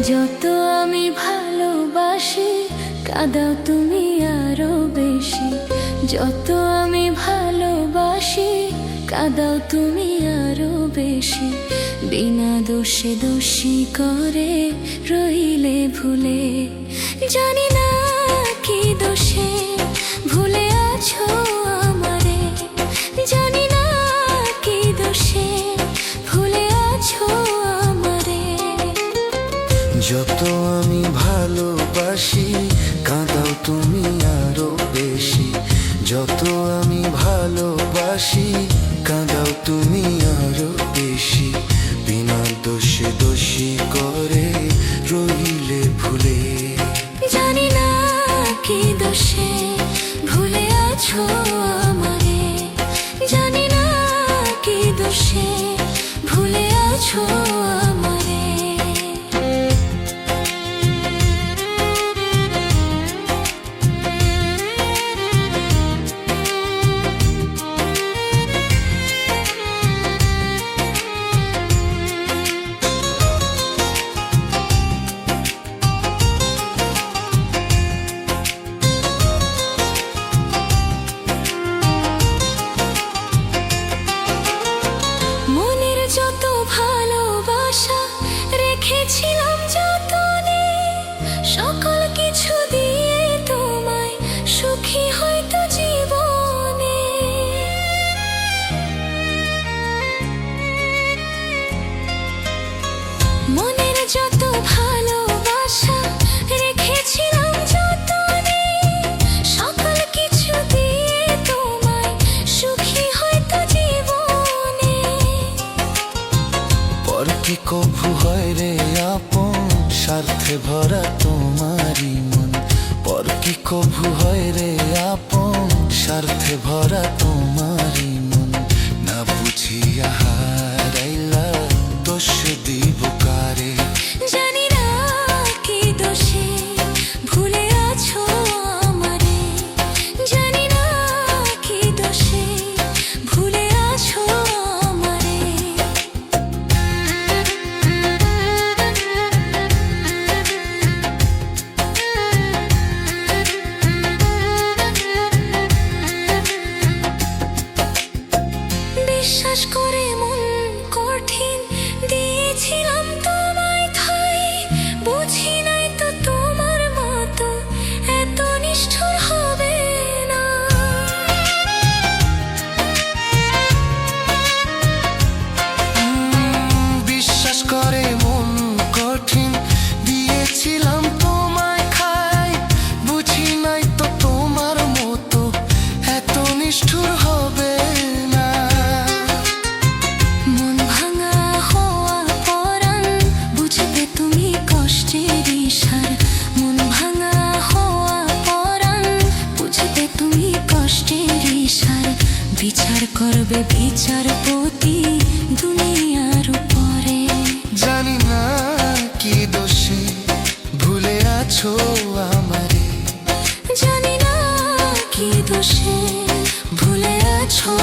যত আমি ভালোবাসি কাঁদাও তুমি আরো বেশি। যত আমি ভালোবাসি কাঁদাও তুমি আরো বেশি। বিনা দোষে দোষী করে রইলে ভুলে। জানি না কি দোষে ভুলে আছো আমারে। জানি না কি দোষে ভুলে আছো আমারে। যত আমি ভালোবাসি কাঁদাও তুমি আরো বেশি। যত আমি ভালোবাসি কাঁদাও তুমি আরো বেশি। বিনা দোষে দোষী করে রইলে ভুলে। জানি না কি দোষে ভুলে আছো আমারে। জানি না কি দোষে ভুলে আছো আমারে। যত ভালোবাসা রেখেছিলাম যতনে, সকল কিছু দিয়ে তোমায় সুখী হয়তো জীবনে। মনের যত ভালোবাসা রেখেছিলাম যতনে, সকল কিছু দিয়ে তোমায় সুখী হয়তো জীবনে। পর কি কভু হয় রে আপন স্বার্থে ভরা তোমারি মন। পর কি কভু হয় রে আপন স্বার্থে ভরা তোমারি মন। না বুঝিয়া হারাইলা দোষ দিব কারে। জানি না কি দোষে ভুলে আছো আমারে। জানি না কি দোষে ভুলে আছো আমারে। বিশ্বাস করে মন কঠিন দিয়েছিলাম তোমায় ঠাই। বুঝি নাই তো তোমার মতো এত নিষ্ঠুর হবে না। বিশ্বাস করে মন কঠিন দিয়েছিলাম তোমায় খাই। বুঝি নাই তো তোমার মতো এত নিষ্ঠুর হবে না। মন ভাঙা হওয়া পরাণ বুঝবে তুমি কষ্টের ইশার। মন ভাঙা হওয়া পরাণ বুঝবে তুমি কষ্টের ইশার। বিচার করবে বিচারপতি দুনিয়ার উপরে। জানি না কি দোষে ভুলে আছো আমারে। জানি না কি দোষে ভুলে আছো